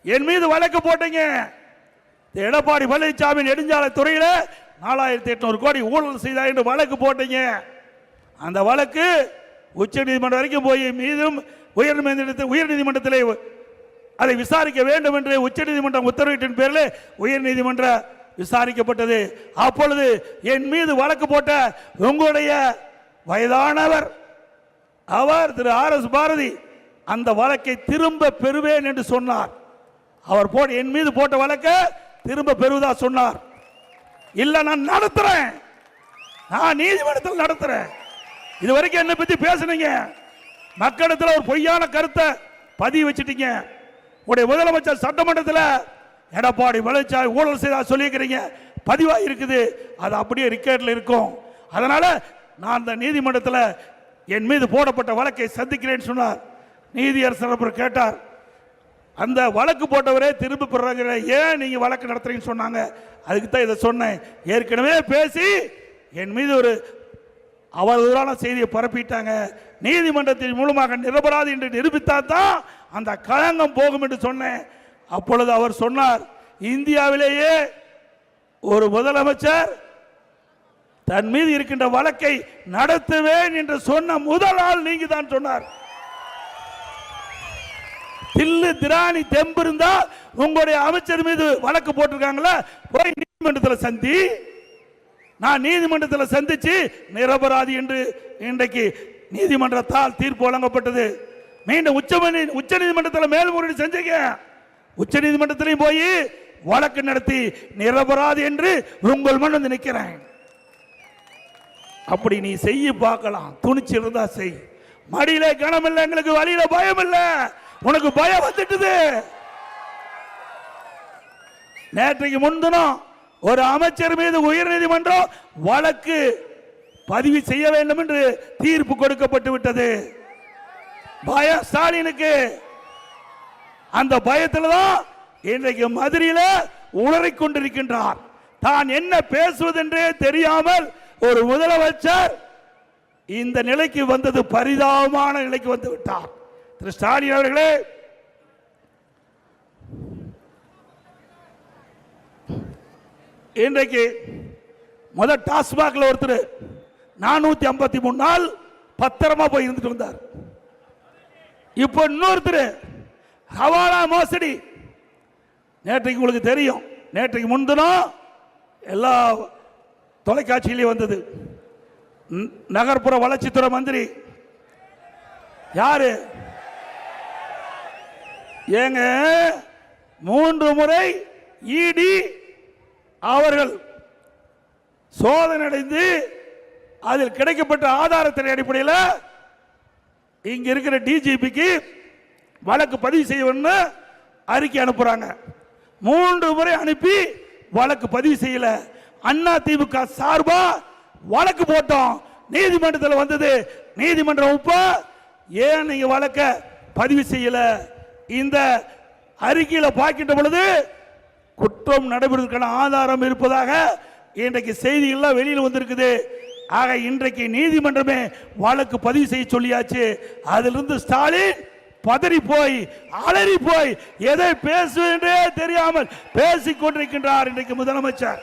என் மீது வழக்கு போட்டீங்க. எடப்பாடி பழனிசாமி நெடுஞ்சாலை துறையில 4800 கோடி ஊழல் செய்தார் என்று வழக்கு போட்டீங்க. அந்த வழக்கு உச்ச நீதிமன்றம் வரைக்கும் போய் மீதும் உயர்நீதிமன்றத்தில் அதை விசாரிக்க வேண்டும் என்று உச்ச நீதிமன்றம் உத்தரவிட்டின் பேரில் உயர் நீதிமன்ற விசாரிக்கப்பட்டது. அப்பொழுது என் மீது வழக்கு போட்ட உங்களுடைய வயதானவர் அவர் திரு RS பாரதி அந்த வழக்கை திரும்ப பெறுவேன் என்று சொன்னார். அவர் என் மீது போட்ட வழக்கை திரும்ப பெறுவதா சொன்னார். இல்ல நான் நடத்துறேன், நான் நீதிமன்றத்தில் நடத்துறேன். இதுவரைக்கும் என்னை பத்தி பேசுனீங்க, மக்களிடத்தில் ஒரு பொய்யான கருத்தை பதிவு வச்சிட்டீங்க. உடைய முதலமைச்சர் சட்டமன்றத்தில் எடப்பாடி பழனிசாமி ஊழல் செய்தா சொல்லியிருக்கிறீங்க, பதிவாக இருக்குது. அது அப்படியே ரிக்கார்டில் இருக்கும். அதனால நான் அந்த நீதிமன்றத்தில் என் மீது போடப்பட்ட வழக்கை சந்திக்கிறேன் சொன்னார். நீதியரசர் கேட்டார், அந்த வழக்கு போட்டவரே திரும்ப பெறாங்க, ஏன் நீங்க வழக்கு நடத்துறீங்கன்னு சொன்னாங்க. அதுக்கு தான் இதை சொன்னேன். ஏற்கனவே பேசி என் மீது ஒரு அவதூறான செய்தியை பரப்பிட்டாங்க. நீதிமன்றத்தின் மூலமாக நிரபராதி என்று நிரூபித்தால் தான் அந்த களங்கம் போகும் என்று சொன்னேன். அப்பொழுது அவர் சொன்னார், இந்தியாவிலேயே ஒரு முதலமைச்சர் தன் மீது இருக்கின்ற வழக்கை நடத்துவேன் என்று சொன்ன முதல் ஆள் நீங்க தான் சொன்னார். தில்லு திராணி தெம்பு இருந்தா உங்களுடைய அமைச்சர் மீது வழக்கு போட்டிருக்காங்களா, போய் நீதிமன்றத்தில் சந்தி. நான் நீதிமன்றத்தில் சந்திச்சு நிரபராதி என்று இன்றைக்கு நீதிமன்றத்தால் தீர்ப்பு வழங்கப்பட்டது. மீண்டும் உச்ச நீதிமன்றத்தில் மேல்முறையீடு செஞ்சீங்க. உச்ச நீதிமன்றத்திலையும் போய் வழக்கு நடத்தி நிரபராதி என்று உங்கள் முன் வந்து நிற்கிறேன். அப்படி நீ செய்ய பார்க்கலாம், துணிச்சு இருந்தா செய். மடியில கனம் இல்லை, எங்களுக்கு வழியில பயம் இல்லை. உனக்கு பயம் வந்துட்டுது. நேற்றைக்கு முன்தினம் ஒரு அமைச்சர் மீது உயர் நீதிமன்றம் வழக்கு பதிவு செய்ய வேண்டும் என்று தீர்ப்பு கொடுக்கப்பட்டு விட்டது. பயம் ஸ்டாலினுக்கு. அந்த பயத்தில் தான் இன்றைக்கு மதுரையில் உளறிக் கொண்டிருக்கின்றார். தான் என்ன பேசுவதென்றே தெரியாமல் ஒரு முதலமைச்சர் இந்த நிலைக்கு வந்தது பரிதாபமான நிலைக்கு வந்து விட்டார். திரு ஸ்டாலின் அவர்களே, இன்றைக்கு முதல் டாஸ்மாக்ல ஒருத்தர் 453 நாள் பத்திரமா போய் இருந்துட்டு வந்தார். இப்போ இன்னொருத்தர் ஹவாலா மோசடி. நேற்றைக்கு உங்களுக்கு தெரியும், நேற்றைக்கு முன்தினம் எல்லா தொலைக்காட்சியிலையும் வந்தது. நகர்ப்புற வளர்ச்சித்துறை மந்திரி யாரு? ஏங்க 3 முறை இடி அவர்கள் சோதனை அடைந்து அதில் கிடைக்கப்பட்ட ஆதாரத்தின் அடிப்படையில் இங்க இருக்கிற டிஜிபிக்கு வழக்கு பதிவு செய்யணும்னு அறிக்கை அனுப்புறாங்க. 3 முறை அனுப்பி வழக்கு பதிவு செய்யல. அண்ணா திமுக சார்பா வழக்கு போட்டோம், நீதிமன்றத்தில் வந்தது. நீதிமன்றம் உப்ப ஏன் நீங்க வழக்க பதிவு செய்யல? இந்த அறிக்கையில் பார்க்கின்ற பொழுது குற்றம் நடைபெறுவதற்கான ஆதாரம் இருப்பதாக இன்றைக்கு செய்திகள்லாம் வெளியில் வந்திருக்குது. ஆக இன்றைக்கு நீதிமன்றமே வழக்கு பதிவு செய்ய சொல்லியாச்சு. அதிலிருந்து ஸ்டாலின் பதறி போய் அலறி போய் எதை பேசுவதென்றே தெரியாமல் பேசிக் கொண்டிருக்கின்றார் இன்றைக்கு முதலமைச்சர்.